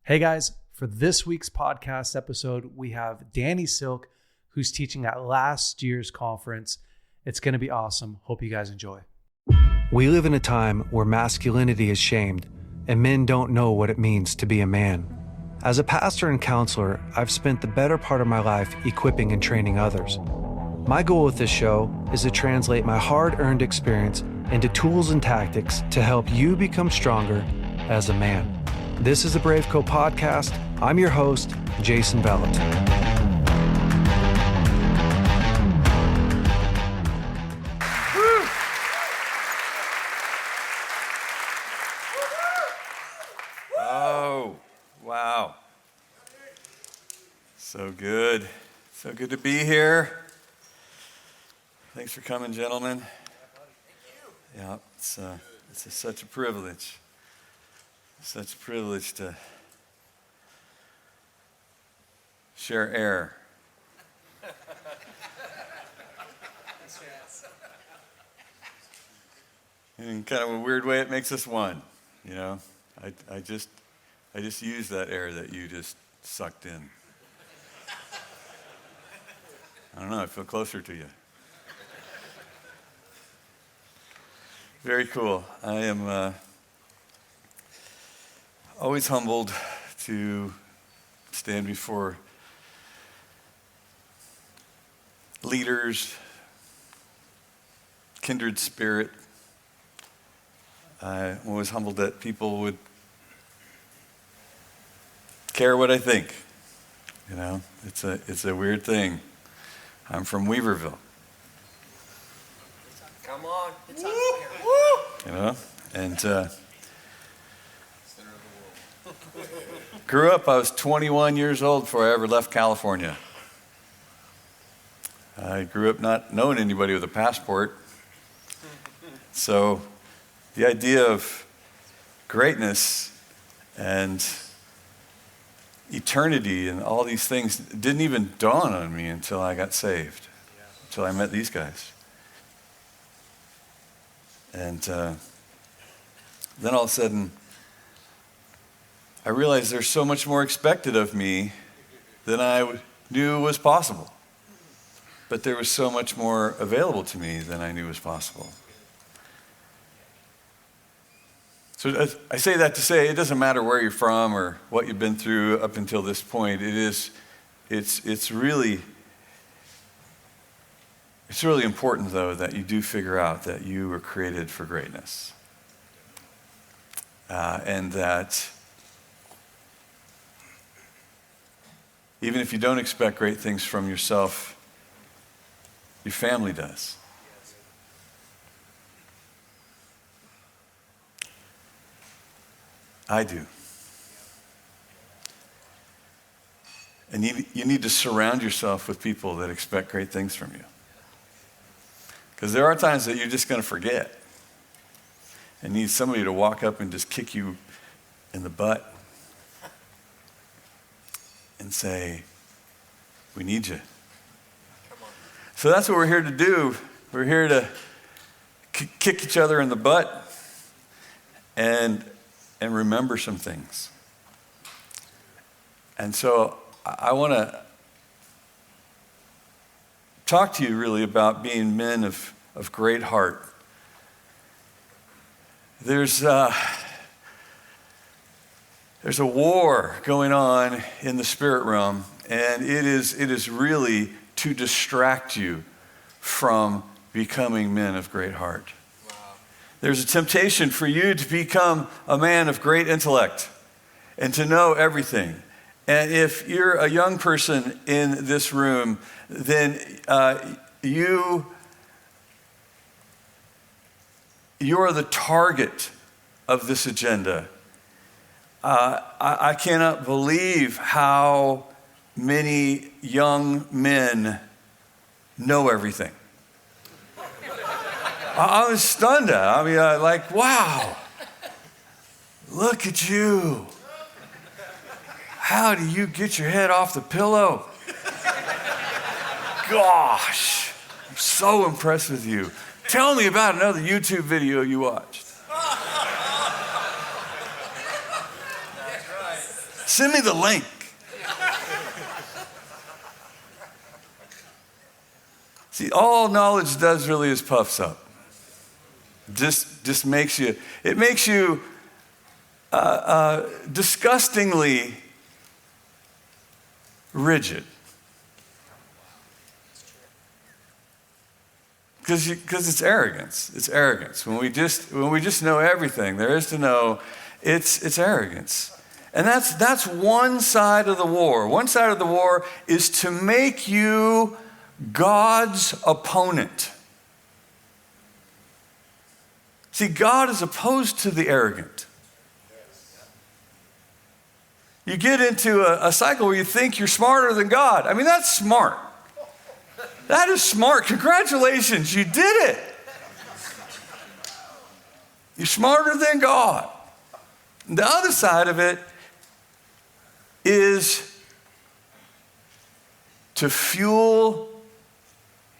Hey guys, for this week's podcast episode, we have Danny Silk, who's teaching at last year's conference. It's going to be awesome. Hope you guys enjoy. We live in a time where masculinity is shamed and men don't know what it means to be a man. As a pastor and counselor, I've spent the better part of my life equipping and training others. My goal with this show is to translate my hard-earned experience into tools and tactics to help you become stronger as a man. This is the BraveCo podcast. I'm your host, Jason Bellet. Oh, wow. So good. So good to be here. Thanks for coming, gentlemen. Yeah, it's such a privilege. Such a privilege to share air. In kind of a weird way, it makes us one. You know, I just use that air that you just sucked in. I don't know. I feel closer to you. Very cool. I am always humbled to stand before leaders, kindred spirit. I'm always humbled that people would care what I think. You know, it's a weird thing. I'm from Weaverville. Come on. It's on You know, and grew up, I was 21 years old before I ever left California. I grew up not knowing anybody with a passport. So the idea of greatness and eternity and all these things didn't even dawn on me until I got saved, until I met these guys. And then all of a sudden, I realized there's so much more expected of me than I knew was possible. But there was so much more available to me than I knew was possible. So I say that to say it doesn't matter where you're from or what you've been through up until this point. It's really important, though, that you do figure out that you were created for greatness. And that even if you don't expect great things from yourself, your family does. I do. And you need to surround yourself with people that expect great things from you. Because there are times that you're just going to forget and need somebody to walk up and just kick you in the butt and say, we need you. So that's what we're here to do. We're here to kick each other in the butt and remember some things. And so I want to talk to you really about being men of great heart. There's a war going on in the spirit realm, and it is really to distract you from becoming men of great heart. Wow. There's a temptation for you to become a man of great intellect and to know everything. And if you're a young person in this room, then you are the target of this agenda. I cannot believe how many young men know everything. I was stunned. I mean, like, wow, look at you. How do you get your head off the pillow? Gosh, I'm so impressed with you. Tell me about another YouTube video you watched. Send me the link. See, all knowledge does really is puffs up. Just makes you, it makes you disgustingly rigid. Because it's arrogance. It's arrogance. When we just know everything there is to know, it's arrogance. And that's one side of the war. One side of the war is to make you God's opponent. See, God is opposed to the arrogant. You get into a cycle where you think you're smarter than God. I mean, that's smart. That is smart. Congratulations, you did it. You're smarter than God. The other side of it is to fuel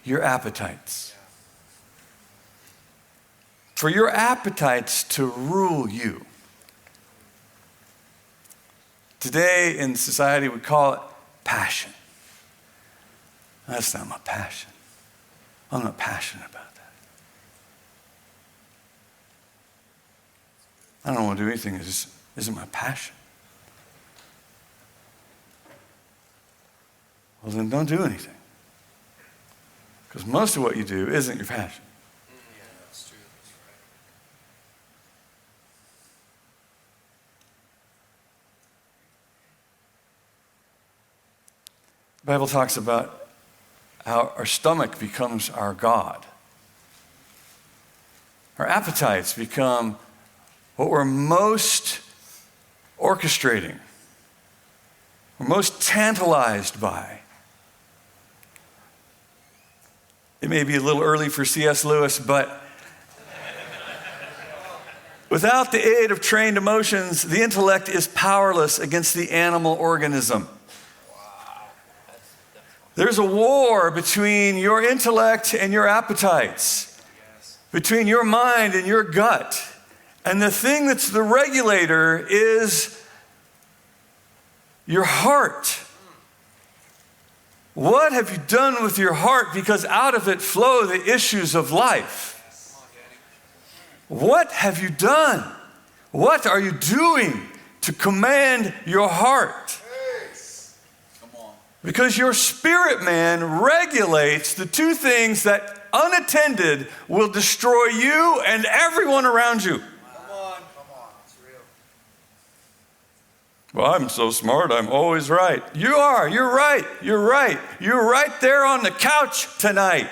your appetites. For your appetites to rule you. Today in society we call it passion. That's not my passion. I'm not passionate about that. I don't want to do anything that just isn't my passion. Well, then don't do anything. Because most of what you do isn't your passion. Yeah, that's true. That's right. The Bible talks about how our stomach becomes our God. Our appetites become what we're most orchestrating, we're most tantalized by. It may be a little early for C.S. Lewis, but without the aid of trained emotions, the intellect is powerless against the animal organism. There's a war between your intellect and your appetites, between your mind and your gut. And the thing that's the regulator is your heart. What have you done with your heart? Because out of it flow the issues of life. What have you done? What are you doing to command your heart? Because your spirit man regulates the two things that unattended will destroy you and everyone around you. Come on, it's real. Well, I'm so smart, I'm always right. You are, you're right. You're right there on the couch tonight.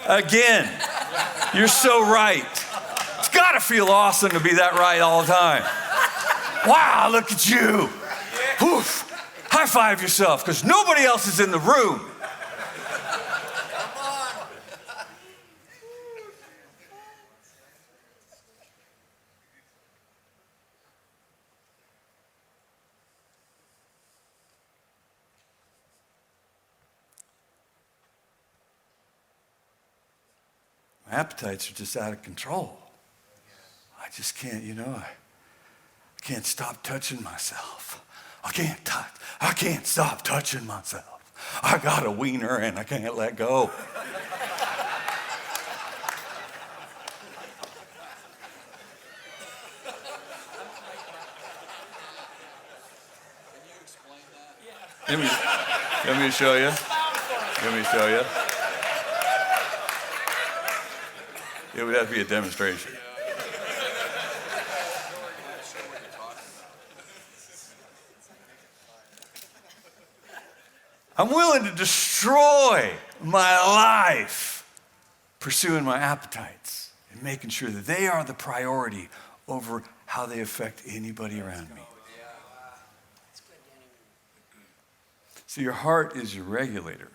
Again, you're so right. It's got to feel awesome to be that right all the time. Wow, look at you. Oof. High five yourself, because nobody else is in the room. My appetites are just out of control. I just can't, I can't stop touching myself. I can't stop touching myself. I got a wiener and I can't let go. Can you explain that? Let me show you. It would have to be a demonstration. I'm willing to destroy my life pursuing my appetites and making sure that they are the priority over how they affect anybody around me. So your heart is your regulator.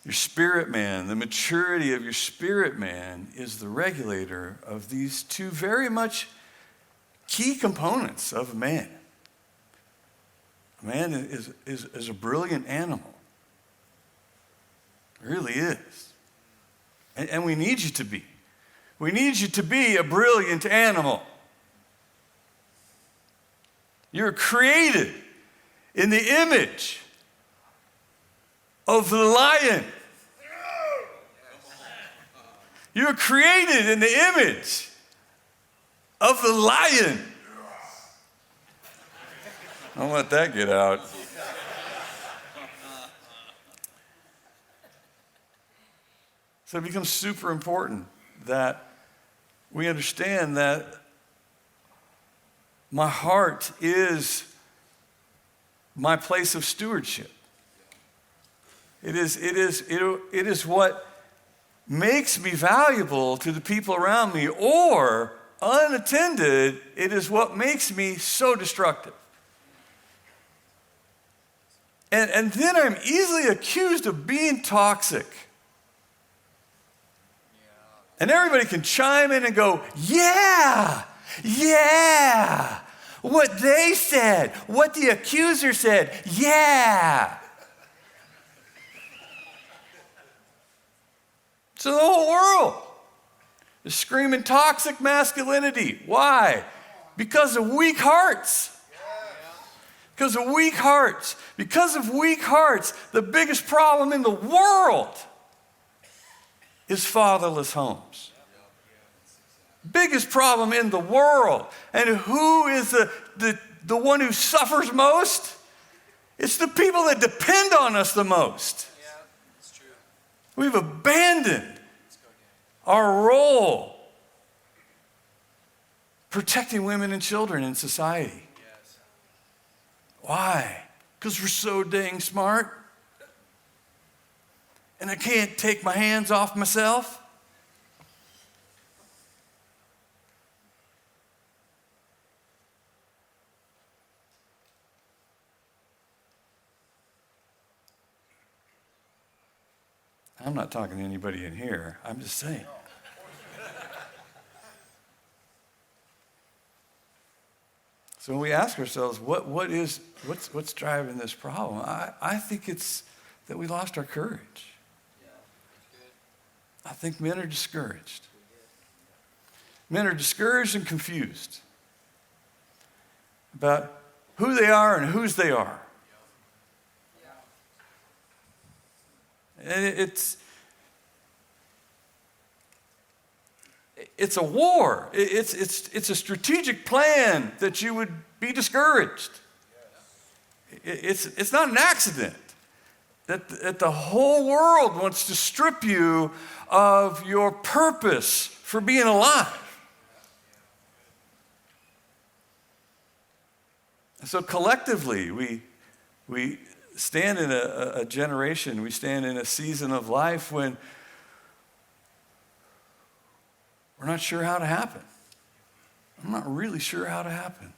Your spirit man, the maturity of your spirit man is the regulator of these two very much key components of a man. Man is a brilliant animal. It really is. And we need you to be. We need you to be a brilliant animal. You're created in the image of the lion. You're created in the image of the lion. Don't let that get out. So it becomes super important that we understand that my heart is my place of stewardship. It is what makes me valuable to the people around me, or unattended, it is what makes me so destructive. And then I'm easily accused of being toxic. And everybody can chime in and go, yeah, what they said, what the accuser said, yeah. So the whole world is screaming toxic masculinity. Why? Because of weak hearts. Because of weak hearts. Because of weak hearts, the biggest problem in the world is fatherless homes. Biggest problem in the world. And who is the one who suffers most? It's the people that depend on us the most. Yeah, that's true. We've abandoned our role protecting women and children in society. Yes. Why? Because we're so dang smart. And I can't take my hands off myself. I'm not talking to anybody in here. I'm just saying. So when we ask ourselves, what's driving this problem? I think it's that we lost our courage. I think men are discouraged. Men are discouraged and confused about who they are and whose they are. And it's a war. It's a strategic plan that you would be discouraged. It's not an accident that the whole world wants to strip you of your purpose for being alive. So collectively, we stand in a generation, we stand in a season of life when we're not sure how to happen. I'm not really sure how to happen.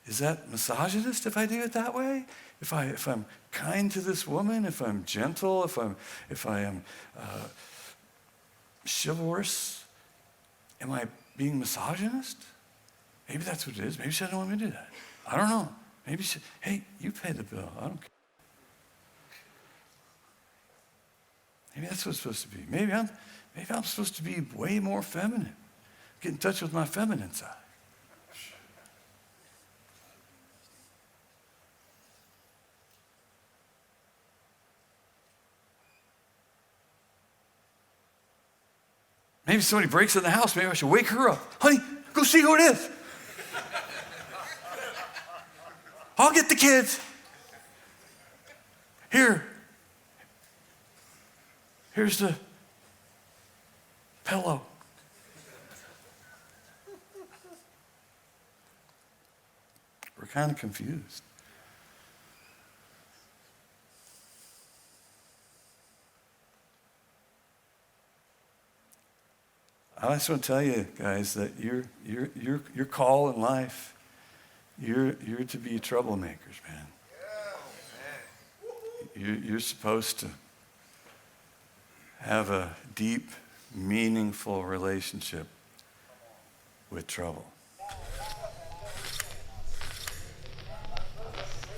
Is that misogynist if I do it that way? If I'm kind to this woman, if I'm gentle, if I am chivalrous, am I being misogynist? Maybe that's what it is. Maybe she doesn't want me to do that. I don't know. Maybe she, hey, you pay the bill. I don't care. Maybe that's what it's supposed to be. Maybe I'm supposed to be way more feminine. Get in touch with my feminine side. Maybe somebody breaks in the house. Maybe I should wake her up. Honey, go see who it is. I'll get the kids. Here's the pillow. We're kind of confused. I just want to tell you guys that your call in life, you're to be troublemakers, man. You're supposed to have a deep, meaningful relationship with trouble.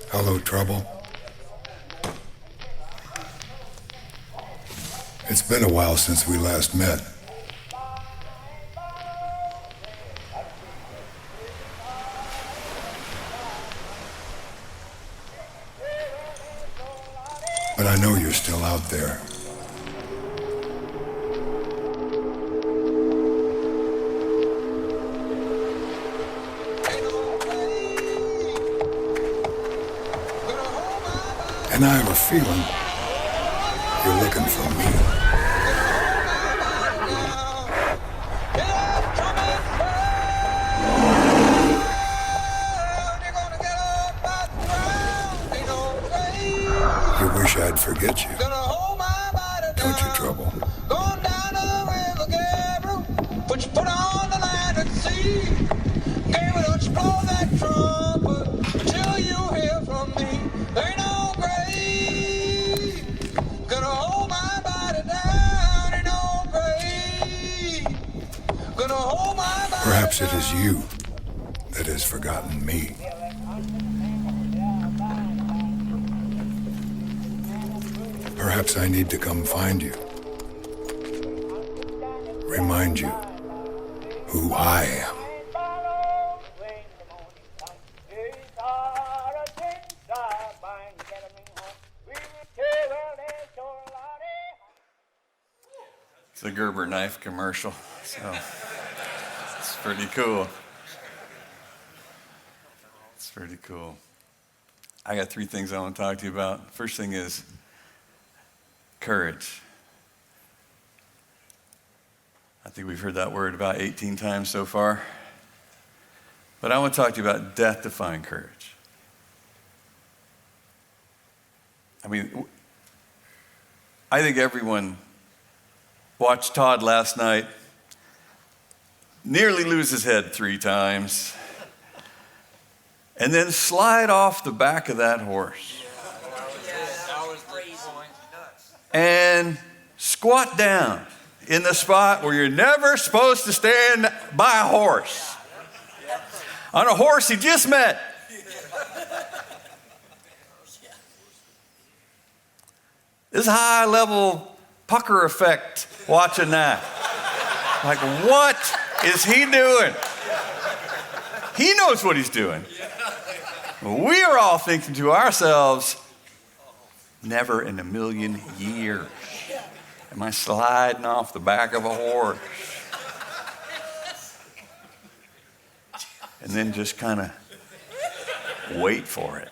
Hello, trouble. It's been a while since we last met. but I know you're still out there. And I have a feeling you're looking for me. You wish I'd forget you, don't you, Trouble? Going down the river, Gabriel. Put your foot on the land and sea. Gabriel, don't you blow that trumpet until you hear from me. There ain't no grave gonna hold my body down. Ain't no grave gonna hold my body down. Perhaps it is you that has forgotten me. Perhaps I need to come find you. Remind you who I am. It's a Gerber knife commercial, so it's pretty cool. It's pretty cool. I got 3 things I want to talk to you about. First thing is courage. I think we've heard that word about 18 times so far. But I want to talk to you about death-defying courage. I mean, I think everyone watched Todd last night nearly lose his head 3 times and then slide off the back of that horse and squat down in the spot where you're never supposed to stand by a horse. On a horse he just met. This high-level pucker effect watching that. Like, what is he doing? He knows what he's doing. We are all thinking to ourselves, never in a million years am I sliding off the back of a horse. And then just kind of wait for it.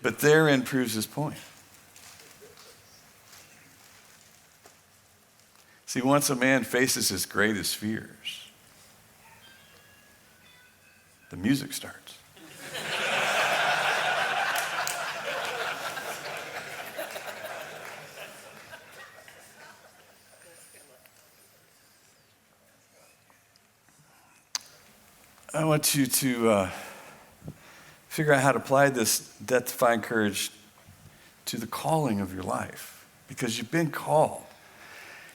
But therein proves his point. See, once a man faces his greatest fears, the music starts. I want you to figure out how to apply this death-defying courage to the calling of your life, because you've been called.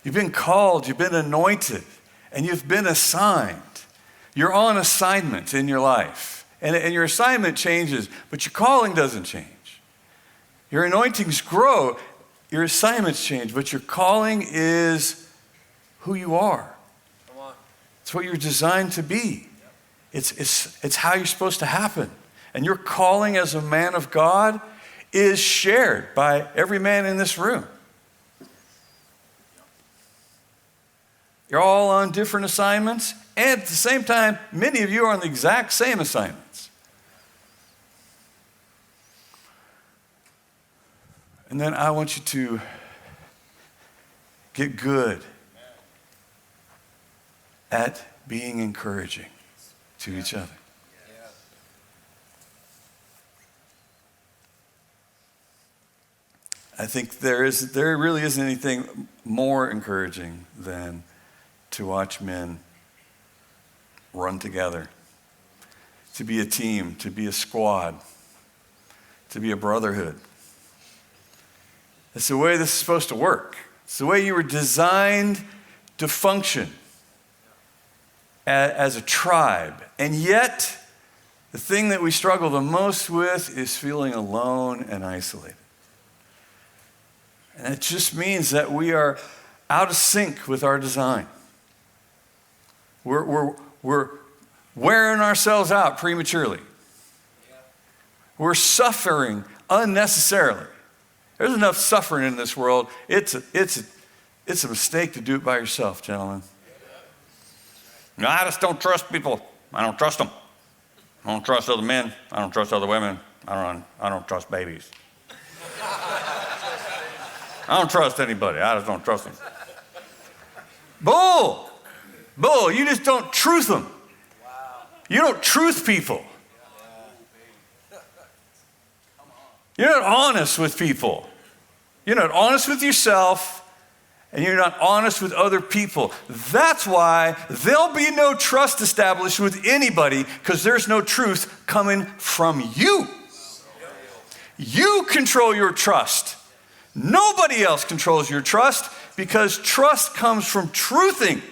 You've been called, you've been anointed, and you've been assigned. You're on assignment in your life. And your assignment changes, but your calling doesn't change. Your anointings grow, your assignments change, but your calling is who you are. Come on. It's what you're designed to be. It's how you're supposed to happen. And your calling as a man of God is shared by every man in this room. You're all on different assignments, and at the same time, many of you are on the exact same assignments. And then I want you to get good at being encouraging to each other. I think there really isn't anything more encouraging than to watch men run together, to be a team, to be a squad, to be a brotherhood. It's the way this is supposed to work. It's the way you were designed to function as a tribe. And yet, the thing that we struggle the most with is feeling alone and isolated. And it just means that we are out of sync with our design. We're we're wearing ourselves out prematurely. We're suffering unnecessarily. There's enough suffering in this world. It's a mistake to do it by yourself, gentlemen. No, I just don't trust people. I don't trust them. I don't trust other men. I don't trust other women. I don't trust babies. I don't trust anybody. I just don't trust them. Bull. You just don't truth them. You don't truth people. You're not honest with people. You're not honest with yourself, and you're not honest with other people. That's why there'll be no trust established with anybody, because there's no truth coming from you. You control your trust. Nobody else controls your trust, because trust comes from truthing.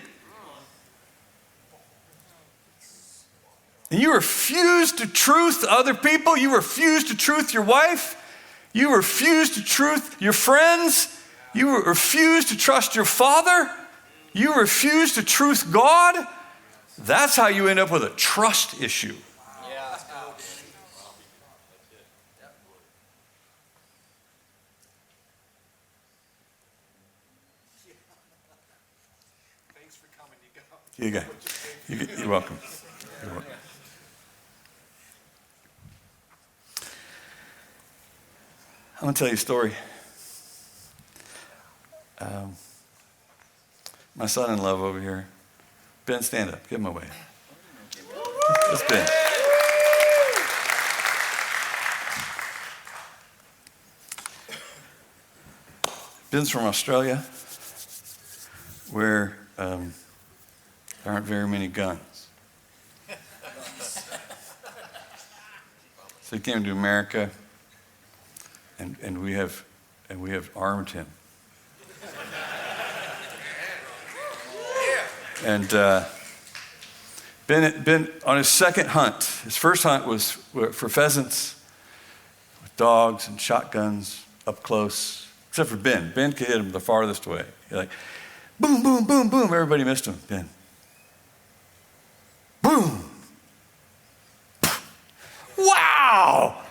And you refuse to truth other people. You refuse to truth your wife. You refuse to truth your friends. You refuse to trust your father. You refuse to truth God. That's how you end up with a trust issue. Thanks for coming. You're welcome. You're welcome. I'm going to tell you a story. My son-in-law over here. Ben, stand up. Give him away. That's Ben. Ben's from Australia, where there aren't very many guns. So he came to America, and we have armed him. And Ben on his second hunt. His first hunt was for pheasants, with dogs and shotguns up close. Except for Ben. Ben could hit him the farthest way. You're like, boom, boom, boom, boom. Everybody missed him. Ben. Boom. Wow!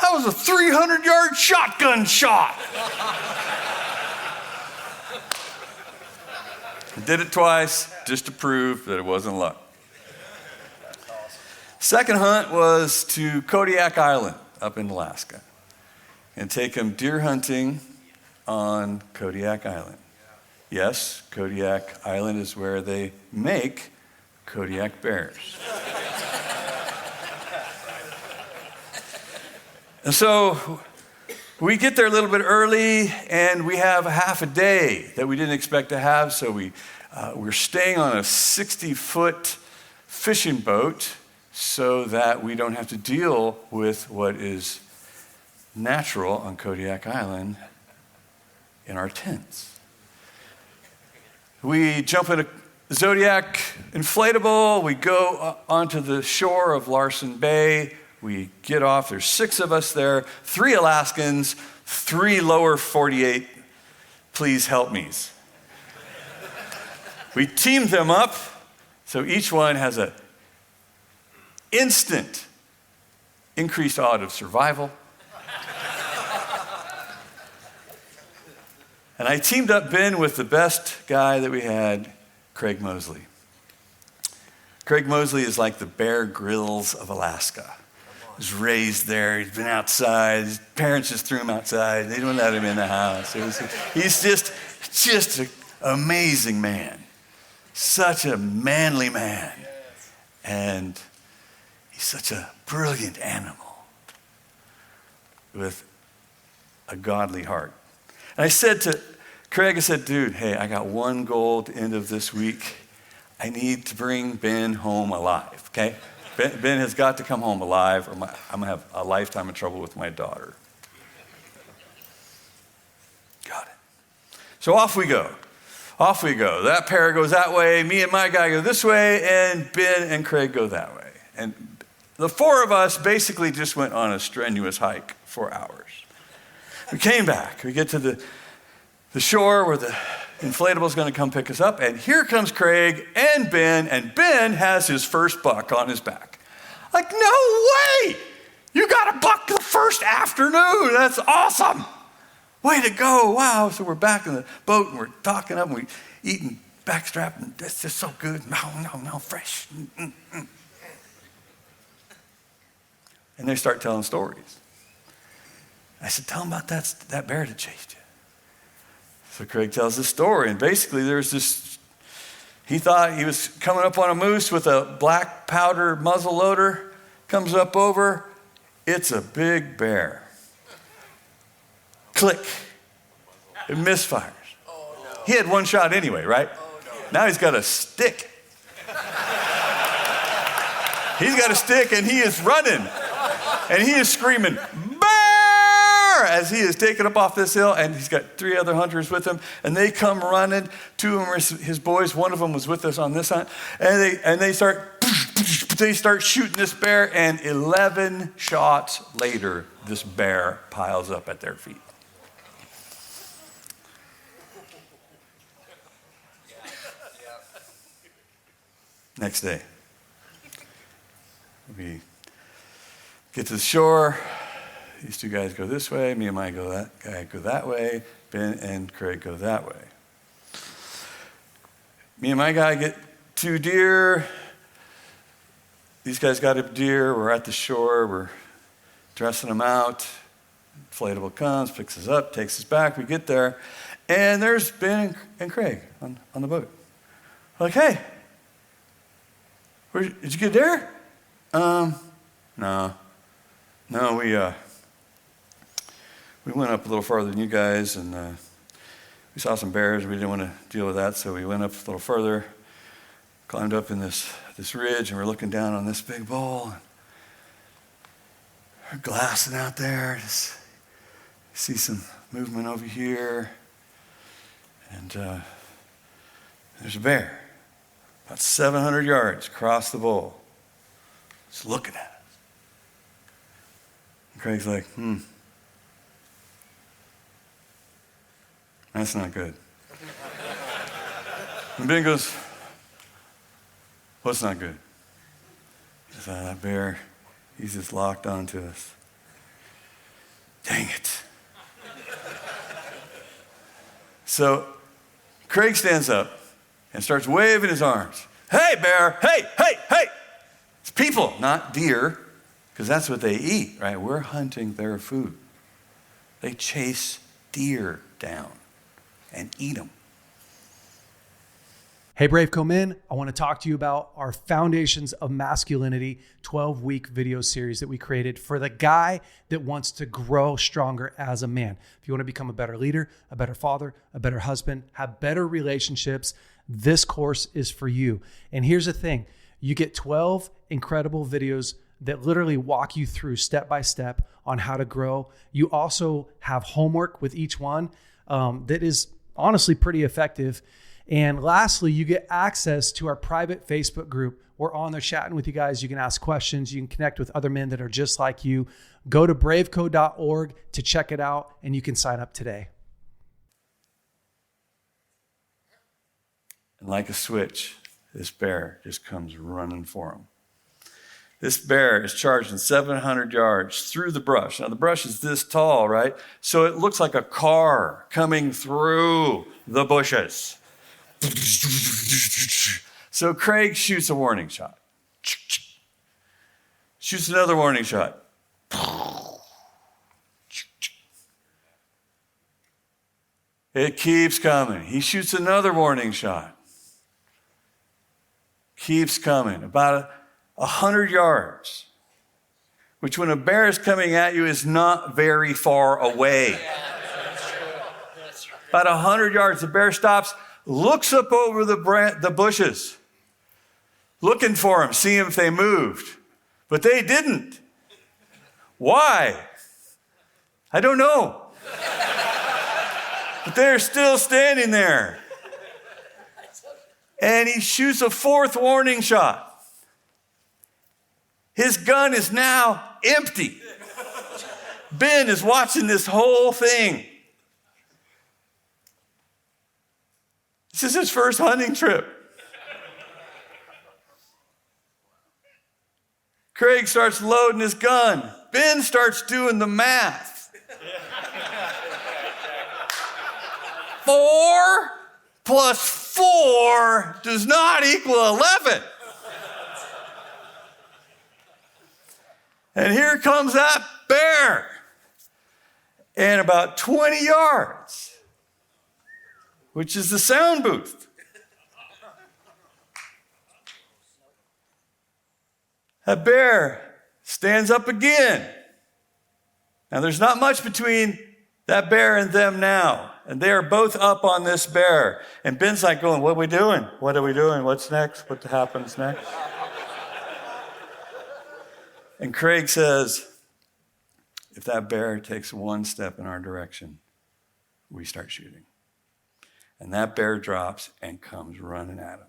That was a 300-yard shotgun shot. Did it twice just to prove that it wasn't luck. Second hunt was to Kodiak Island up in Alaska, and take him deer hunting on Kodiak Island. Yes, Kodiak Island is where they make Kodiak bears. And so we get there a little bit early, and we have a half a day that we didn't expect to have. So we're staying on a 60-foot fishing boat so that we don't have to deal with what is natural on Kodiak Island in our tents. We jump in a Zodiac inflatable. We go onto the shore of Larson Bay. We get off. There's 6 of us there, 3 Alaskans, 3 lower 48 please help me's. We teamed them up so each one has an instant increased odds of survival. And I teamed up Ben with the best guy that we had, Craig Mosley. Craig Mosley is like the Bear Grylls of Alaska. He was raised there. He's been outside. His parents just threw him outside. They didn't let him in the house. He's just an amazing man. Such a manly man. And he's such a brilliant animal with a godly heart. And I said to Craig, dude, hey, I got one goal at the end of this week. I need to bring Ben home alive, okay? Ben has got to come home alive, or I'm going to have a lifetime of trouble with my daughter. Got it. So off we go. That pair goes that way, me and my guy go this way, and Ben and Craig go that way. And the 4 of us basically just went on a strenuous hike for hours. We came back. We get to the shore where inflatable's going to come pick us up. And here comes Craig and Ben has his first buck on his back. Like, no way! You got a buck the first afternoon. That's awesome. Way to go. Wow. So we're back in the boat and we're talking up and we're eating backstrap and that's just so good. No, fresh. And they start telling stories. I said, tell them about that bear that chased you. So Craig tells this story, and basically he thought he was coming up on a moose with a black powder muzzle loader, comes up over, it's a big bear. Click. It misfires. He had one shot anyway, right? Now he's got a stick. He's got a stick and he is running. And he is screaming, bear! As he is taking up off this hill, and he's got 3 other hunters with him, and they come running. 2 of them are his boys. One of them was with us on this hunt. And they start shooting this bear, and 11 shots later, this bear piles up at their feet. Next day, we get to the shore. These 2 guys go this way. Me and my go that way. Ben and Craig go that way. Me and my guy get 2 deer. These guys got a deer. We're at the shore. We're dressing them out. Inflatable comes, picks us up, takes us back. We get there, and there's Ben and Craig on the boat. We're like, hey, did you get there? No, we went up a little farther than you guys, and we saw some bears. We didn't want to deal with that, so we went up a little further, climbed up in this ridge, and we're looking down on this big bowl. We're glassing out there. Just see some movement over here, and there's a bear, about 700 yards across the bowl, just looking at us. And Craig's like, that's not good. And Ben goes, what's not good? He says, that bear, he's just locked onto us. Dang it. So Craig stands up and starts waving his arms. Hey, bear, hey. It's people, not deer, because that's what they eat, right? We're hunting their food. They chase deer down and eat them. Hey, BraveCo men, I want to talk to you about our Foundations of Masculinity 12-week video series that we created for the guy that wants to grow stronger as a man. If you want to become a better leader, a better father, a better husband, have better relationships, this course is for you. And here's the thing. You get 12 incredible videos that literally walk you through step by step on how to grow. You also have homework with each one that is honestly pretty effective. And lastly, you get access to our private Facebook group. We're on there chatting with you guys. You can ask questions. You can connect with other men that are just like you. Go to braveco.org to check it out, and you can sign up today. And like a switch, this bear just comes running for him. This bear is charging 700 yards through the brush. Now, the brush is this tall, right? So it looks like a car coming through the bushes. So Craig shoots a warning shot. Shoots another warning shot. It keeps coming. He shoots another warning shot. Keeps coming. About 100 yards, which when a bear is coming at you is not very far away. About 100 yards, the bear stops, looks up over the bushes, looking for them, seeing if they moved. But they didn't. Why? I don't know. But they're still standing there. And he shoots a 4th warning shot. His gun is now empty. Ben is watching this whole thing. This is his first hunting trip. Craig starts loading his gun. Ben starts doing the math. 4 plus 4 does not equal 11. And here comes that bear. And about 20 yards, which is the sound booth. That bear stands up again. Now, there's not much between that bear and them now. And they are both up on this bear. And Ben's like going, what are we doing? What are we doing? What's next? What happens next? And Craig says, if that bear takes one step in our direction, we start shooting. And that bear drops and comes running at him.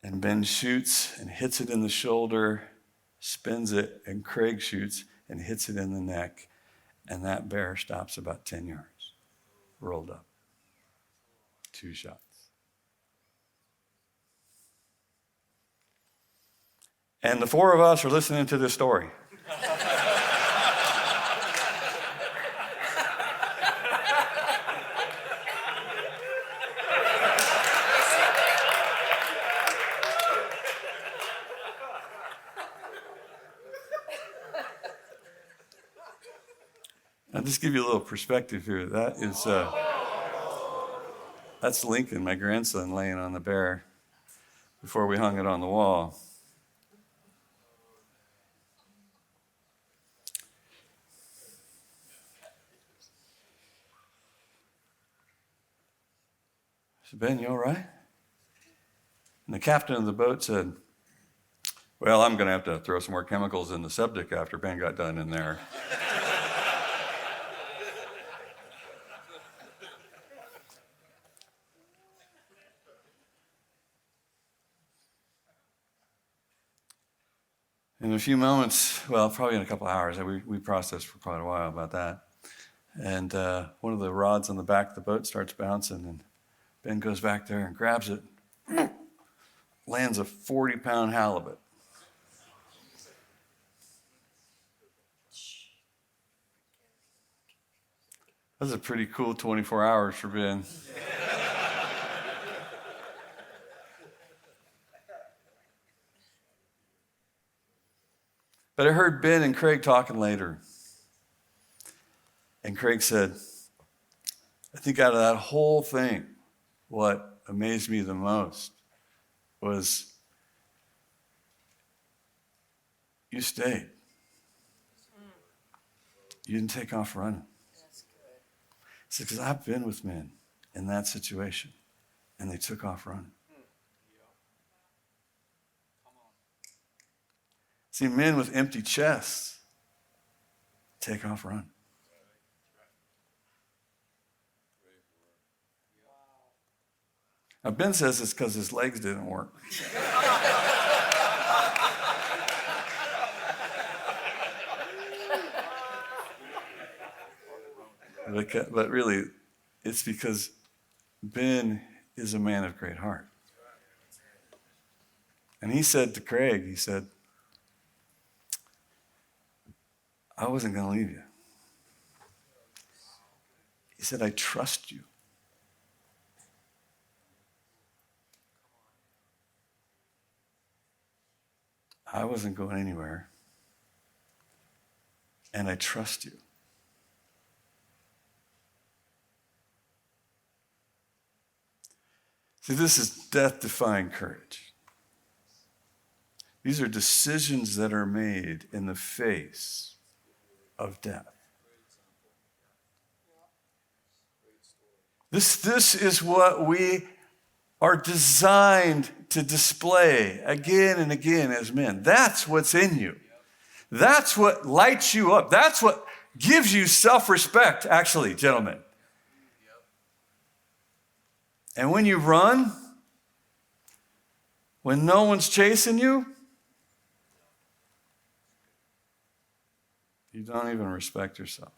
And Ben shoots and hits it in the shoulder, spins it, and Craig shoots and hits it in the neck. And that bear stops about 10 yards, rolled up. 2 shots. And the 4 of us are listening to this story. I'll just give you a little perspective here. That is, that's Lincoln, my grandson, laying on the bear before we hung it on the wall. I said, Ben, you all right? And the captain of the boat said, well, I'm going to have to throw some more chemicals in the septic after Ben got done in there. In a few moments, well, probably in a couple of hours, we processed for quite a while about that. And one of the rods on the back of the boat starts bouncing, and Ben goes back there and grabs it, lands a 40-pound halibut. That was a pretty cool 24 hours for Ben. But I heard Ben and Craig talking later. And Craig said, I think out of that whole thing, what amazed me the most was you stayed. You didn't take off running. That's good. He said, because I've been with men in that situation, and they took off running. See, men with empty chests take off running. Now, Ben says it's because his legs didn't work. But really, it's because Ben is a man of great heart. And he said to Craig, he said, I wasn't going to leave you. He said, I trust you. I wasn't going anywhere. And I trust you. See, this is death-defying courage. These are decisions that are made in the face of death. This is what we are designed to display again and again as men. That's what's in you. That's what lights you up. That's what gives you self-respect, actually, gentlemen. And when you run, when no one's chasing you, you don't even respect yourself.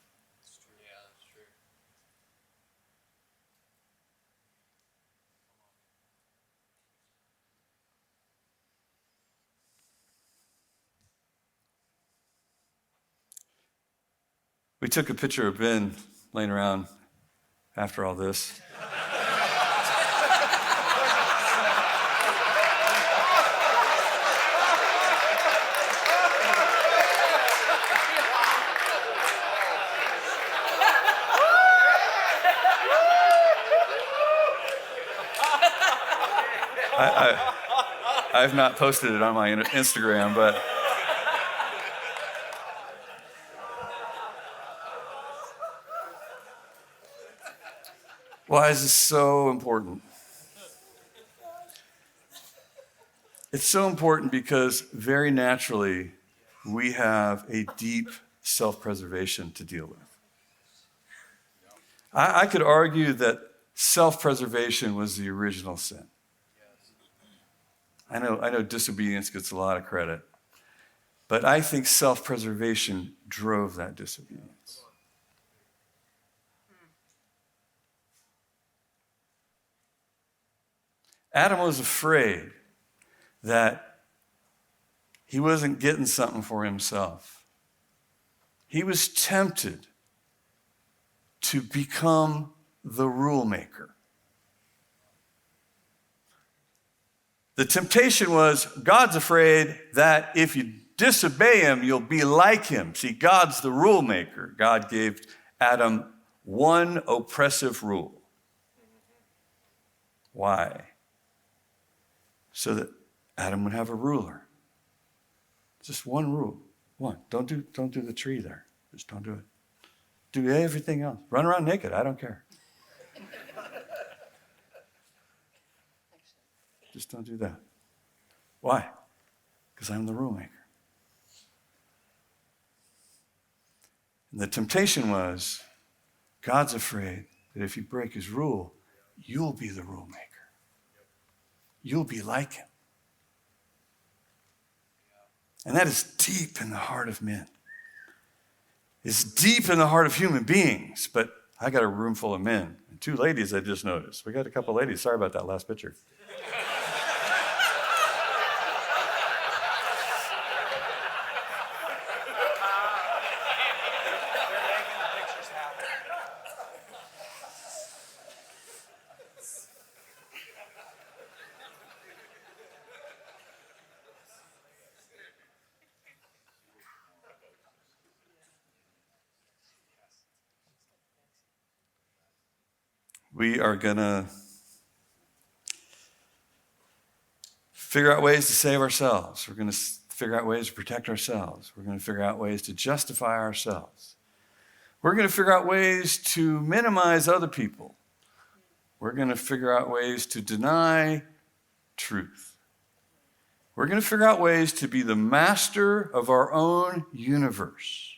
We took a picture of Ben laying around after all this. I've not posted it on my Instagram, but why is this so important? It's so important because very naturally we have a deep self-preservation to deal with. I could argue that self-preservation was the original sin. I know disobedience gets a lot of credit, but I think self-preservation drove that disobedience. Adam was afraid that he wasn't getting something for himself. He was tempted to become the rule maker. The temptation was, God's afraid that if you disobey him, you'll be like him. See, God's the rule maker. God gave Adam one oppressive rule. Why? So that Adam would have a ruler. Just one rule. One. Don't do the tree there. Just don't do it. Do everything else. Run around naked. I don't care. Just don't do that. Why? Because I'm the rule maker. And the temptation was, God's afraid that if you break his rule, you'll be the rule maker. You'll be like him. And that is deep in the heart of men. It's deep in the heart of human beings, but I got a room full of men. And 2 ladies I just noticed. We got a couple ladies. Sorry about that last picture. We are going to figure out ways to save ourselves. We're going to figure out ways to protect ourselves. We're going to figure out ways to justify ourselves. We're going to figure out ways to minimize other people. We're going to figure out ways to deny truth. We're going to figure out ways to be the master of our own universe.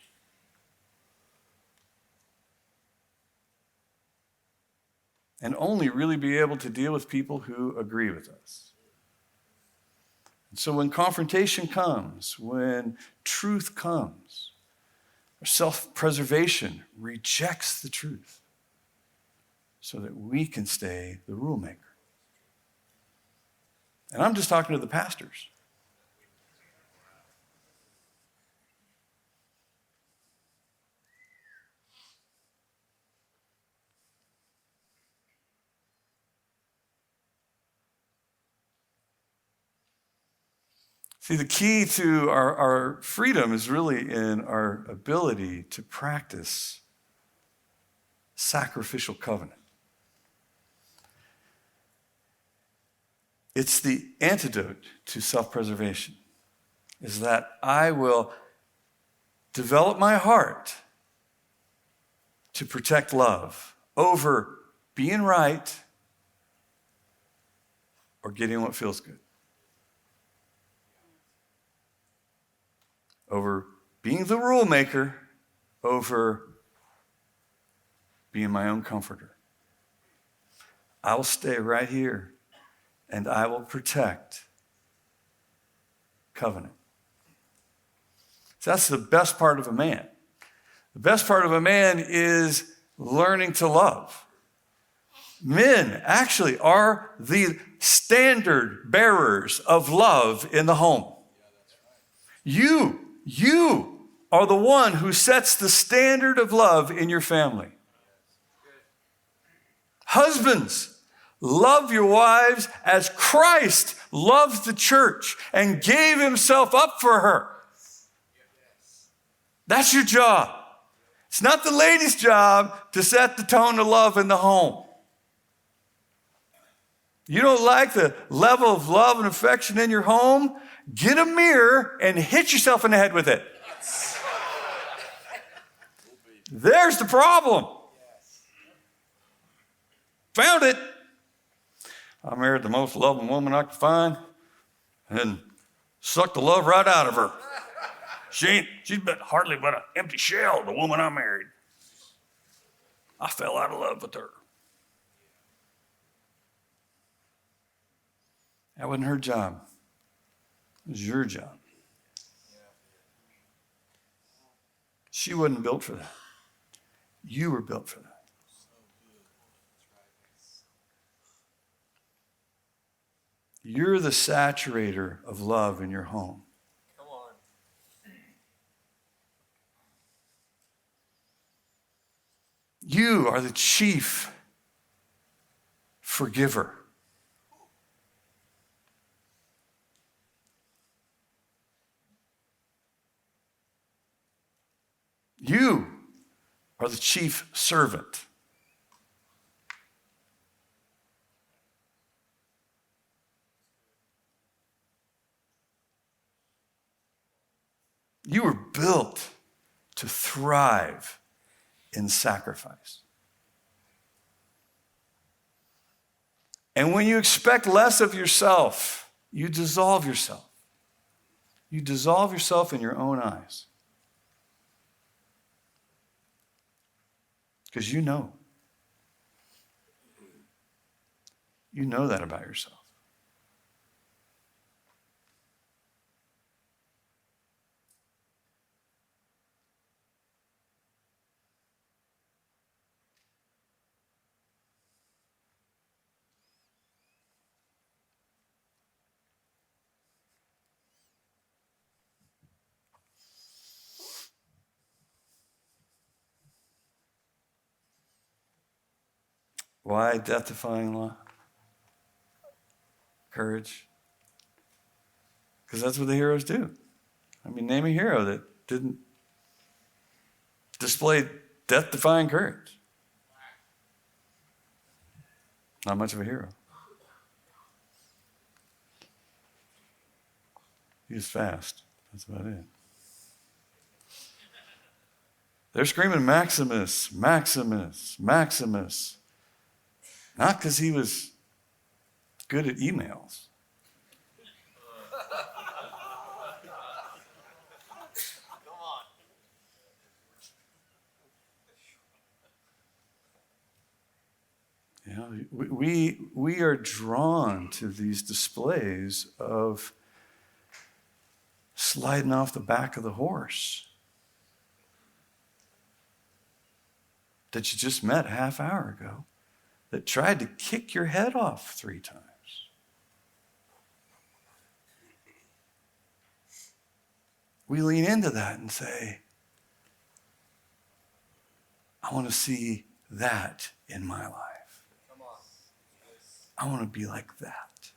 And only really be able to deal with people who agree with us. And so when confrontation comes, when truth comes, our self-preservation rejects the truth so that we can stay the rule maker. And I'm just talking to the pastors. See, the key to our freedom is really in our ability to practice sacrificial covenant. It's the antidote to self-preservation, is that I will develop my heart to protect love over being right or getting what feels good. Over being the rule maker, over being my own comforter. I will stay right here and I will protect covenant. So that's the best part of a man. The best part of a man is learning to love. Men actually are the standard bearers of love in the home. You are the one who sets the standard of love in your family. Husbands, love your wives as Christ loved the church and gave himself up for her. That's your job. It's not the lady's job to set the tone of love in the home. You don't like the level of love and affection in your home? Get a mirror and hit yourself in the head with it. There's the problem. Found it. I married the most loving woman I could find and sucked the love right out of her. She's been hardly but an empty shell, the woman I married. I fell out of love with her. That wasn't her job. It was your job. She wasn't built for that. You were built for that. You're the saturator of love in your home. Come on. You are the chief forgiver. You are the chief servant. You were built to thrive in sacrifice. And when you expect less of yourself, you dissolve yourself. You dissolve yourself in your own eyes. Because you know. You know that about yourself. Why death-defying law? Courage. Because that's what the heroes do. I mean, name a hero that didn't display death-defying courage. Not much of a hero. He was fast. That's about it. They're screaming Maximus, Maximus, Maximus. Not because he was good at emails. Come on. You know, we are drawn to these displays of sliding off the back of the horse that you just met a half hour ago, that tried to kick your head off 3 times. We lean into that and say, I want to see that in my life. Come on. I want to be like that.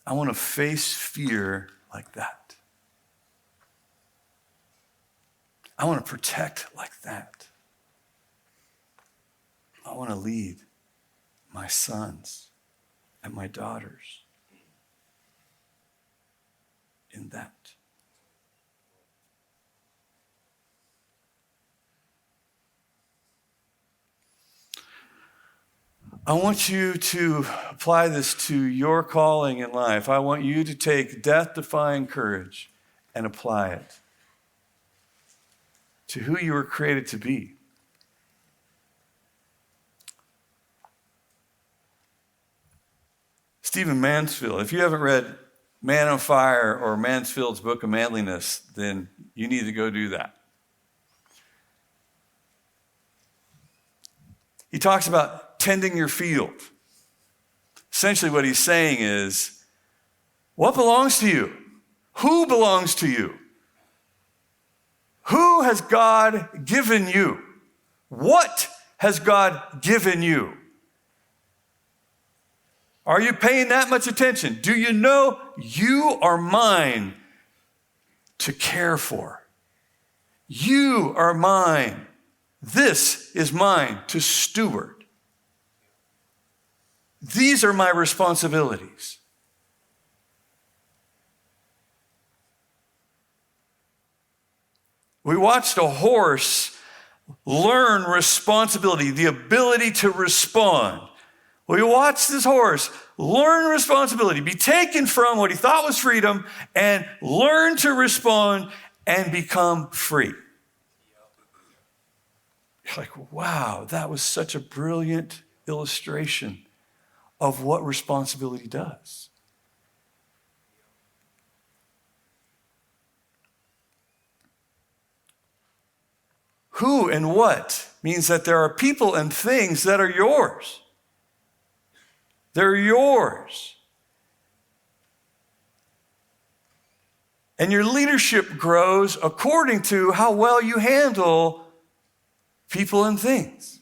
I want to face fear like that. I want to protect like that. I want to lead my sons and my daughters in that. I want you to apply this to your calling in life. I want you to take death-defying courage and apply it to who you were created to be. Stephen Mansfield, if you haven't read Man on Fire or Mansfield's Book of Manliness, then you need to go do that. He talks about tending your field. Essentially what he's saying is, what belongs to you? Who belongs to you? Who has God given you? What has God given you? Are you paying that much attention? Do you know you are mine to care for? You are mine. This is mine to steward. These are my responsibilities. We watched a horse learn responsibility, the ability to respond. We watched this horse learn responsibility, be taken from what he thought was freedom, and learn to respond and become free. You're like, wow, that was such a brilliant illustration of what responsibility does. Who and what means that there are people and things that are yours. They're yours. And your leadership grows according to how well you handle people and things.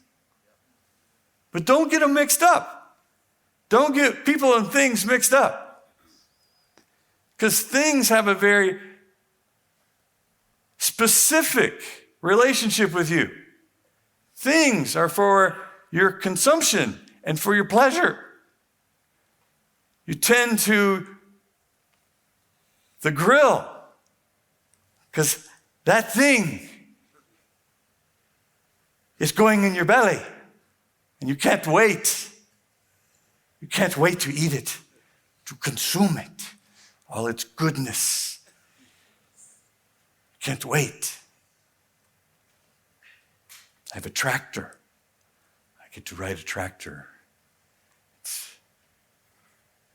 But don't get them mixed up. Don't get people and things mixed up. Because things have a very specific relationship with you. Things are for your consumption and for your pleasure. You tend to the grill because that thing is going in your belly and you can't wait. You can't wait to eat it, to consume it, all its goodness. You can't wait. I have a tractor. I get to ride a tractor. It's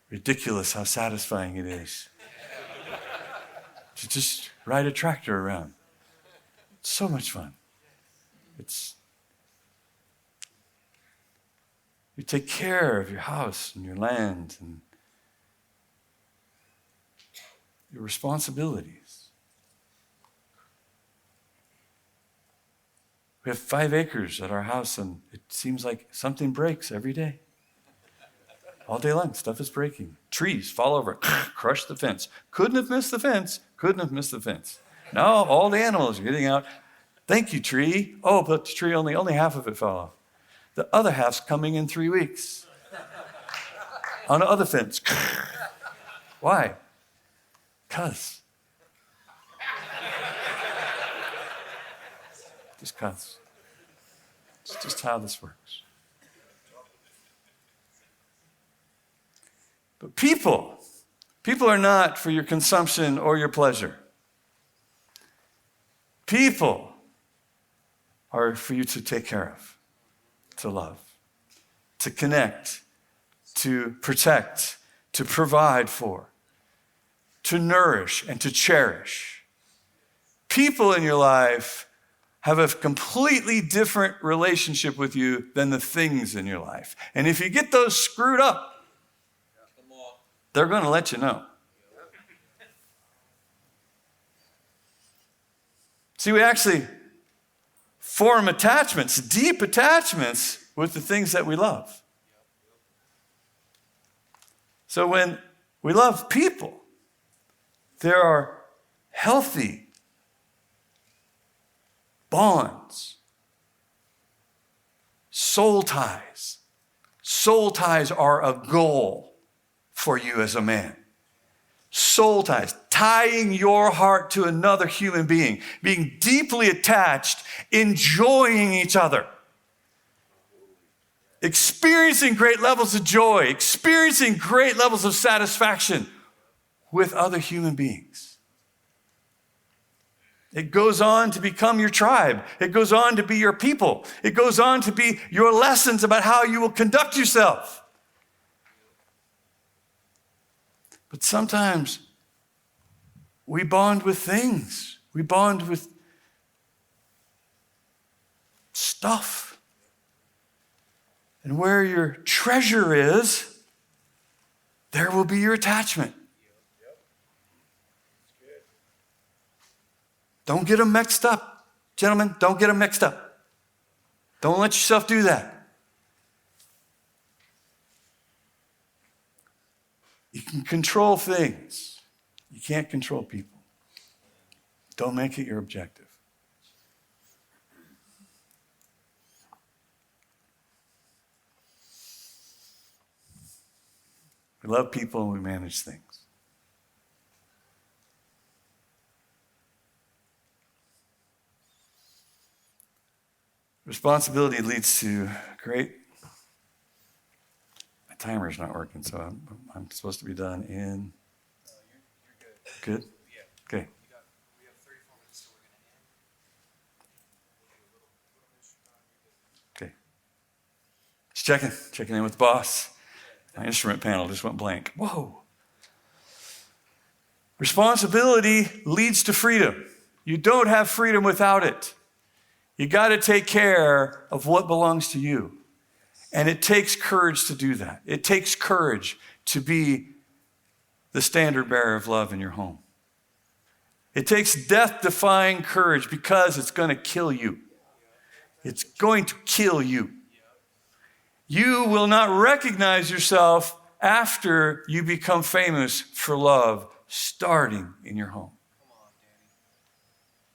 ridiculous how satisfying it is to just ride a tractor around. It's so much fun. You take care of your house and your land and your responsibilities. We have 5 acres at our house, and it seems like something breaks every day. All day long, stuff is breaking. Trees fall over, crush the fence. Couldn't have missed the fence. Couldn't have missed the fence. Now all the animals are getting out. Thank you, tree. Oh, but the tree, only half of it fell off. The other half's coming in 3 weeks. On the other fence. Why? Because. Just because. It's just how this works. But people are not for your consumption or your pleasure. People are for you to take care of, to love, to connect, to protect, to provide for, to nourish, and to cherish. People in your life have a completely different relationship with you than the things in your life. And if you get those screwed up, they're going to let you know. See, we actually form attachments, deep attachments with the things that we love. So when we love people, there are healthy bonds, soul ties. Soul ties are a goal for you as a man. Soul ties, tying your heart to another human being, being deeply attached, enjoying each other, experiencing great levels of joy, experiencing great levels of satisfaction with other human beings. It goes on to become your tribe. It goes on to be your people. It goes on to be your lessons about how you will conduct yourself. But sometimes we bond with things. We bond with stuff. And where your treasure is, there will be your attachment. Don't get them mixed up. Gentlemen, don't get them mixed up. Don't let yourself do that. You can control things. You can't control people. Don't make it your objective. We love people and we manage things. Responsibility leads to great. My timer's not working, so I'm supposed to be done in. You're good. Good? Yeah. Okay. We have 34 minutes, so we're going to end. Okay. Just checking in with the boss. My instrument panel just went blank. Whoa. Responsibility leads to freedom. You don't have freedom without it. You got to take care of what belongs to you. And it takes courage to do that. It takes courage to be the standard bearer of love in your home. It takes death-defying courage because it's going to kill you. It's going to kill you. You will not recognize yourself after you become famous for love, starting in your home.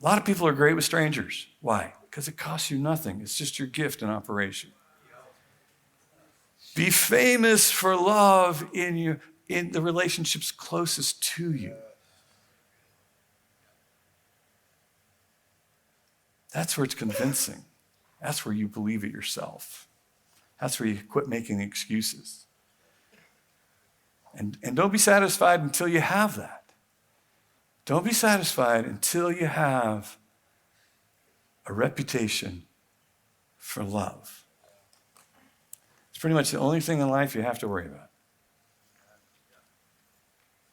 A lot of people are great with strangers. Why? Because it costs you nothing. It's just your gift in operation. Be famous for love in the relationships closest to you. That's where it's convincing. That's where you believe it yourself. That's where you quit making excuses. And don't be satisfied until you have that. Don't be satisfied until you have a reputation for love. It's pretty much the only thing in life you have to worry about.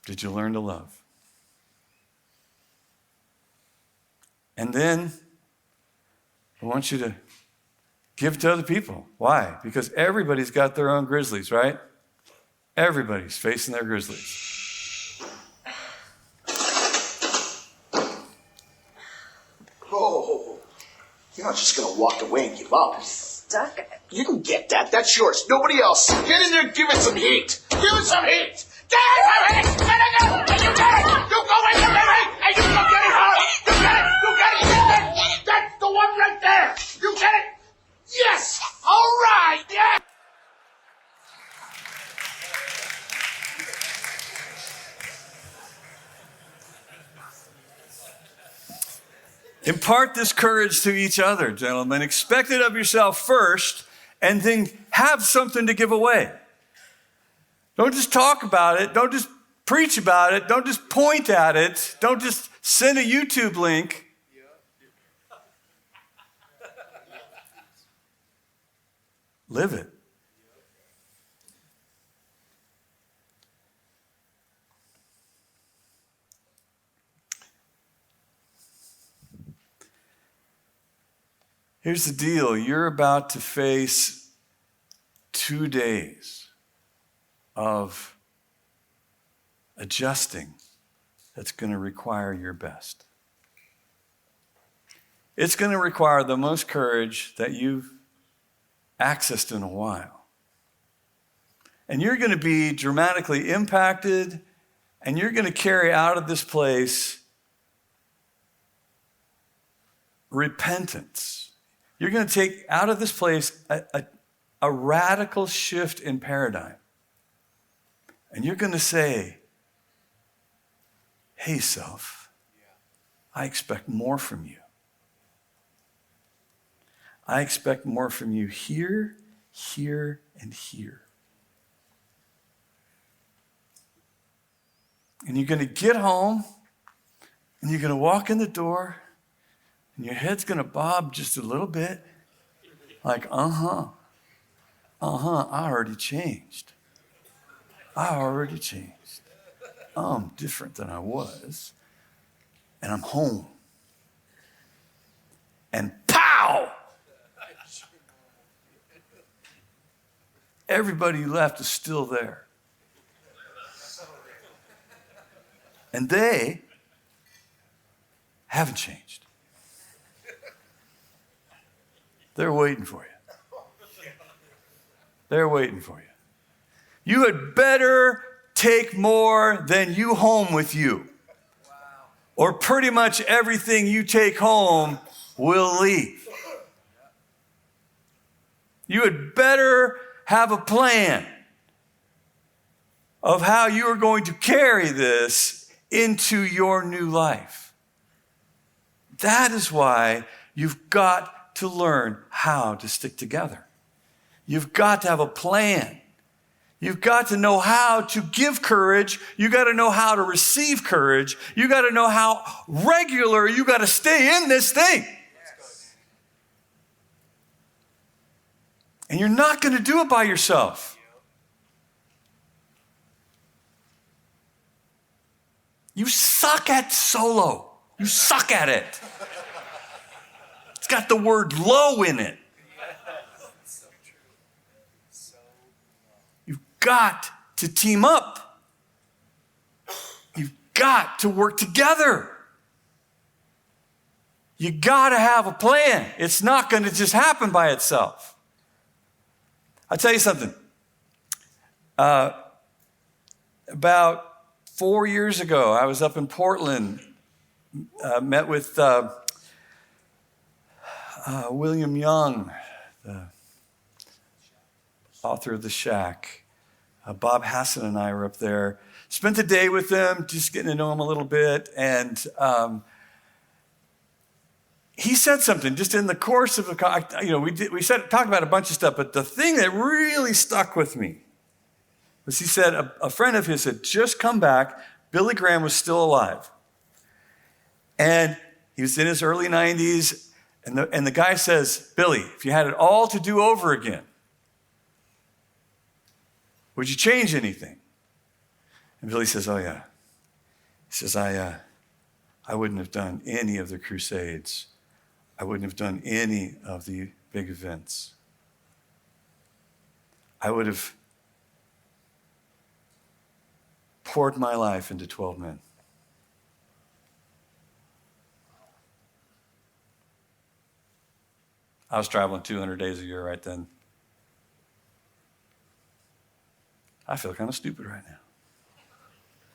Did you learn to love? And then I want you to give to other people. Why? Because everybody's got their own grizzlies, right? Everybody's facing their grizzlies. Oh, you're not just gonna walk away and give up. Stuck. You can get that. That's yours. Nobody else. Get in there and give it some heat. Give it some heat. Get it some heat. Get it. And you get it. You go in there, baby. And you go get it hard. You get it. You get it. Get it. That's the one right there. You get it. Yes. All right. Yeah. Impart this courage to each other, gentlemen. Expect it of yourself first, and then have something to give away. Don't just talk about it. Don't just preach about it. Don't just point at it. Don't just send a YouTube link. Live it. Here's the deal. You're about to face 2 days of adjusting that's going to require your best. It's going to require the most courage that you've accessed in a while. And you're going to be dramatically impacted, and you're going to carry out of this place repentance. You're going to take out of this place a radical shift in paradigm. And you're going to say, hey, self, I expect more from you. I expect more from you here, here, and here. And you're going to get home, and you're going to walk in the door, and your head's going to bob just a little bit, like, I already changed. I'm different than I was, and I'm home. And pow! Everybody you left is still there. And they haven't changed. They're waiting for you. They're waiting for you. You had better take more than you home with you. Or pretty much everything you take home will leave. You had better have a plan of how you are going to carry this into your new life. That is why you've got to learn how to stick together. You've got to have a plan. You've got to know how to give courage. You've got to know how to receive courage. You've got to know how regular you got to stay in this thing. And you're not going to do it by yourself. You suck at solo. You suck at it. It's got the word low in it. You've got to team up. You've got to work together. You got to have a plan. It's not going to just happen by itself. I'll tell you something. About 4 years ago, I was up in Portland, met with William Young, the author of The Shack. Bob Hassan and I were up there. Spent the day with them, just getting to know him a little bit. And he said something just in the course of the, we talked about a bunch of stuff, but the thing that really stuck with me was he said a friend of his had just come back. Billy Graham was still alive. And he was in his early 90s. And the guy says, Billy, if you had it all to do over again, would you change anything? And Billy says, oh, yeah. He says, I wouldn't have done any of the crusades. I wouldn't have done any of the big events. I would have poured my life into 12 men. I was traveling 200 days a year right then. I feel kind of stupid right now.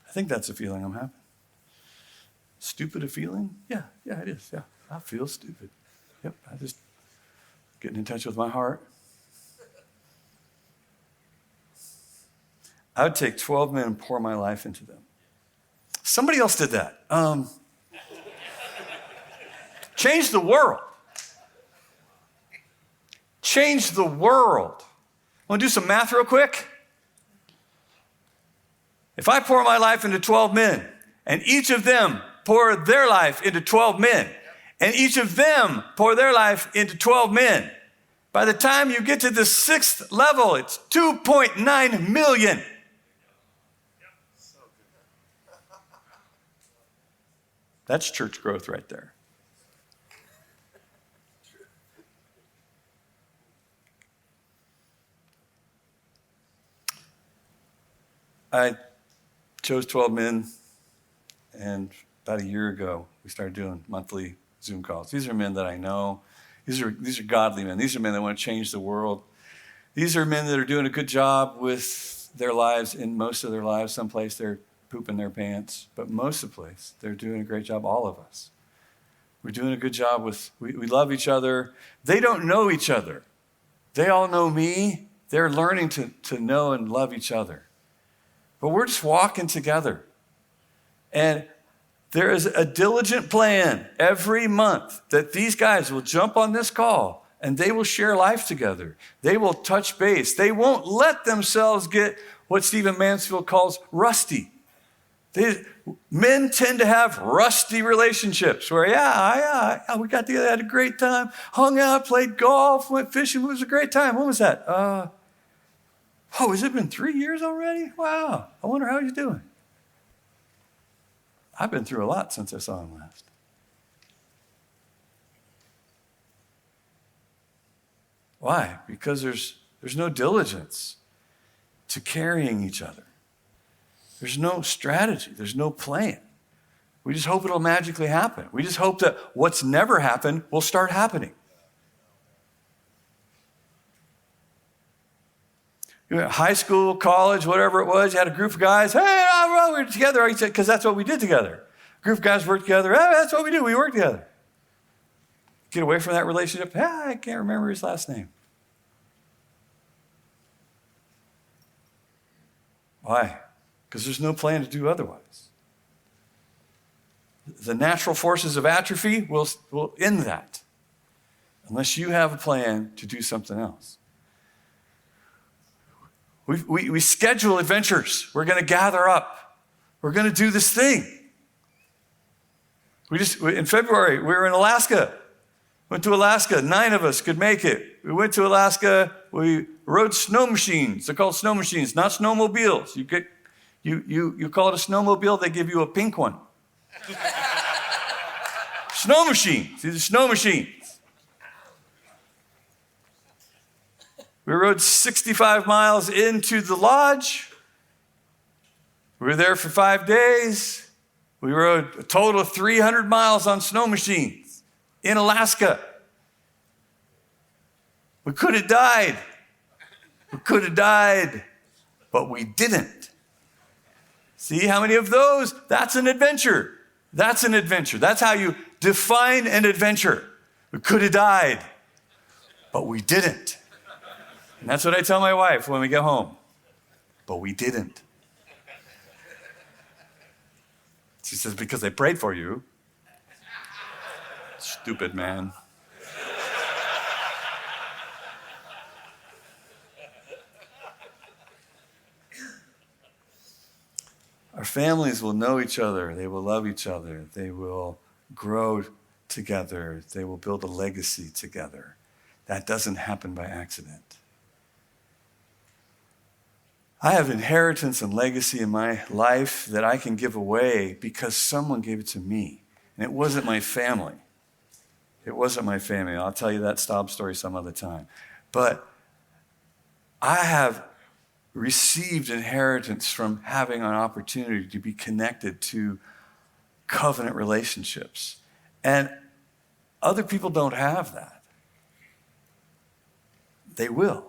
I think that's the feeling I'm having. Stupid a feeling? Yeah, it is. Yeah, I feel stupid. Yep, I just getting in touch with my heart. I would take 12 men and pour my life into them. Somebody else did that. Change the world. Change the world. Want to do some math real quick? If I pour my life into 12 men, and each of them pour their life into 12 men, and each of them pour their life into 12 men, by the time you get to the 6th level, it's 2.9 million. That's church growth right there. I chose 12 men, and about a year ago, we started doing monthly Zoom calls. These are men that I know. These are godly men. These are men that want to change the world. These are men that are doing a good job with their lives. In most of their lives, someplace they're pooping their pants, but most of the place, they're doing a great job, all of us. We're doing a good job with, we love each other. They don't know each other. They all know me. They're learning to know and love each other. But we're just walking together. And there is a diligent plan every month that these guys will jump on this call and they will share life together. They will touch base. They won't let themselves get what Stephen Mansfield calls rusty. Men tend to have rusty relationships where, we got together, had a great time, hung out, played golf, went fishing. It was a great time. When was that? Has it been 3 years already? Wow. I wonder how he's doing. I've been through a lot since I saw him last. Why? Because there's no diligence to carrying each other. There's no strategy. There's no plan. We just hope it'll magically happen. We just hope that what's never happened will start happening. High school, college, whatever it was, you had a group of guys. Hey, well, we're together. Because that's what we did together. A group of guys work together. Hey, that's what we do. We work together. Get away from that relationship. Hey, I can't remember his last name. Why? Because there's no plan to do otherwise. The natural forces of atrophy will end that unless you have a plan to do something else. We schedule adventures. We're going to gather up. We're going to do this thing. In February, we were in Alaska. Went to Alaska. 9 of us could make it. We went to Alaska. We rode snow machines. They're called snow machines, not snowmobiles. You call it a snowmobile, they give you a pink one. Snow machines. These are snow machines. We rode 65 miles into the lodge. We were there for 5 days. We rode a total of 300 miles on snow machines in Alaska. We could have died. But we didn't. See how many of those? That's an adventure. That's how you define an adventure. We could have died, but we didn't. And that's what I tell my wife when we get home. But we didn't. She says, because I prayed for you. Stupid man. Our families will know each other. They will love each other. They will grow together. They will build a legacy together. That doesn't happen by accident. I have inheritance and legacy in my life that I can give away because someone gave it to me. And it wasn't my family. I'll tell you that sob story some other time. But I have received inheritance from having an opportunity to be connected to covenant relationships. And other people don't have that. They will.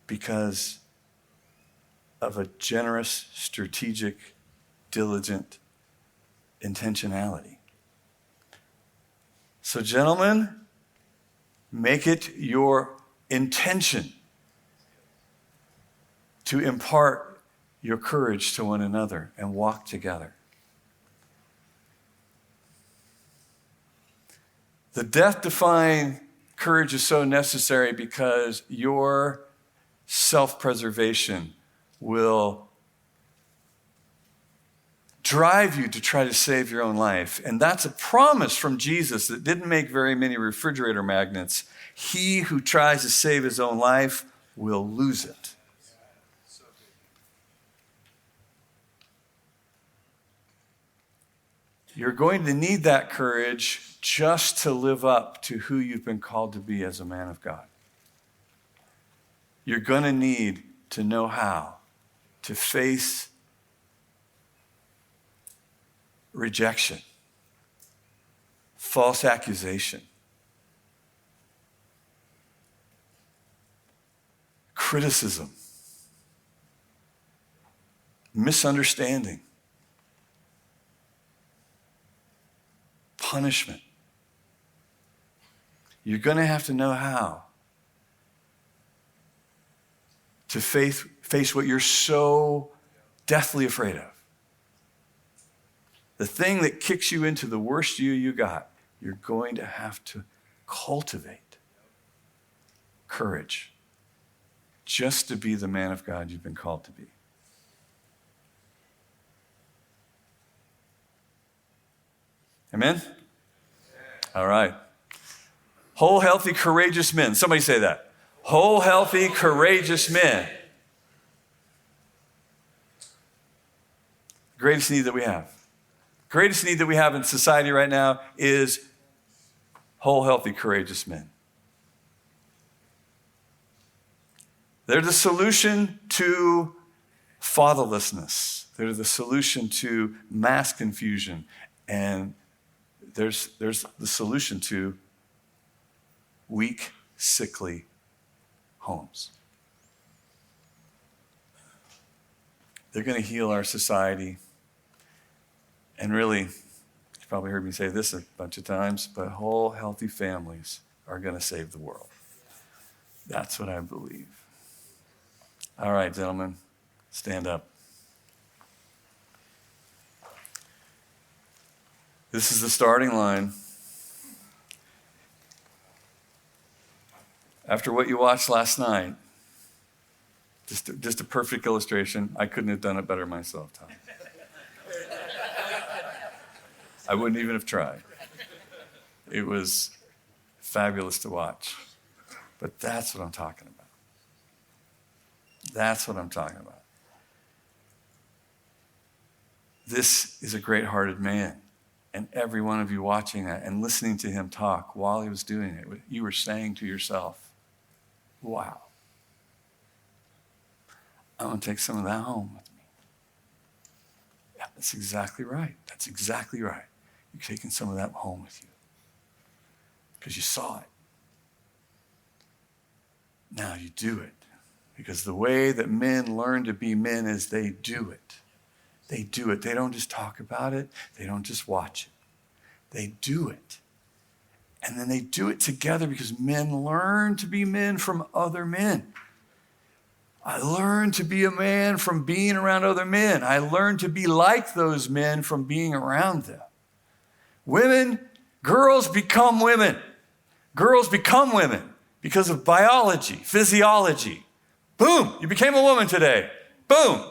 Because of a generous, strategic, diligent intentionality. So, gentlemen, make it your intention to impart your courage to one another and walk together. The death-defying courage is so necessary because your self-preservation will drive you to try to save your own life. And that's a promise from Jesus that didn't make very many refrigerator magnets. He who tries to save his own life will lose it. You're going to need that courage just to live up to who you've been called to be as a man of God. You're going to need to know how to face rejection, false accusation, criticism, misunderstanding, punishment. You're going to have to know how to face what you're so deathly afraid of. The thing that kicks you into the worst you got, you're going to have to cultivate courage just to be the man of God you've been called to be. Amen? All right. Whole, healthy, courageous men. Somebody say that. Whole, healthy, courageous men. Greatest need that we have. Greatest need that we have in society right now is whole, healthy, courageous men. They're the solution to fatherlessness. They're the solution to mass confusion. And there's the solution to weak, sickly homes. They're going to heal our society. And really, you've probably heard me say this a bunch of times, but whole healthy families are going to save the world. That's what I believe. All right, gentlemen, stand up. This is the starting line. After what you watched last night, just a perfect illustration. I couldn't have done it better myself, Tom. I wouldn't even have tried. It was fabulous to watch. But that's what I'm talking about. That's what I'm talking about. This is a great-hearted man. And every one of you watching that and listening to him talk while he was doing it, you were saying to yourself, wow, I'm going to take some of that home with me. Yeah, that's exactly right. That's exactly right. You're taking some of that home with you because you saw it. Now you do it. Because the way that men learn to be men is they do it. They do it. They don't just talk about it. They don't just watch it. They do it. And then they do it together because men learn to be men from other men. I learned to be a man from being around other men. I learned to be like those men from being around them. Women, girls become women. Girls become women because of biology, physiology. Boom, you became a woman today. Boom.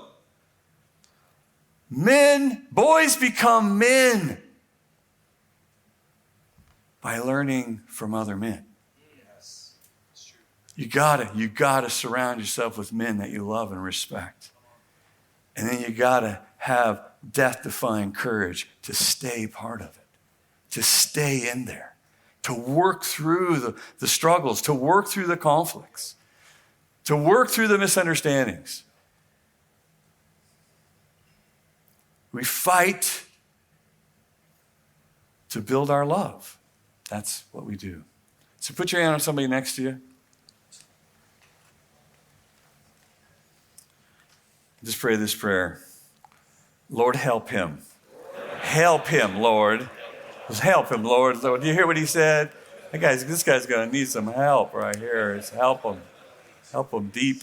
Men, boys become men by learning from other men. Yes, that's true. You gotta surround yourself with men that you love and respect. And then you gotta have death-defying courage to stay part of it, to stay in there, to work through the struggles, to work through the conflicts, to work through the misunderstandings. We fight to build our love. That's what we do. So put your hand on somebody next to you. Just pray this prayer. Lord, help him. Help him, Lord. Just help him, Lord. So, do you hear what he said? This guy's going to need some help right here. It's help him. Help him deep.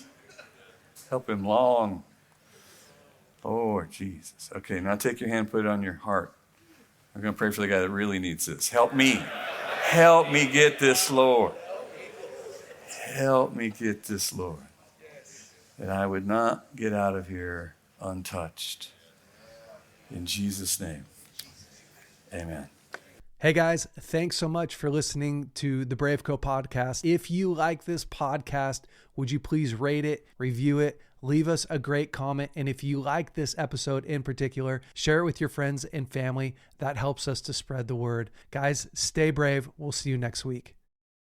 Help him long. Lord Jesus. Okay, now take your hand, put it on your heart. I'm going to pray for the guy that really needs this. Help me. Help me get this, Lord. Help me get this, Lord. That I would not get out of here untouched. In Jesus' name, amen. Hey guys, thanks so much for listening to the BraveCo podcast. If you like this podcast, would you please rate it, review it, leave us a great comment. And if you like this episode in particular, share it with your friends and family. That helps us to spread the word. Guys, stay brave. We'll see you next week.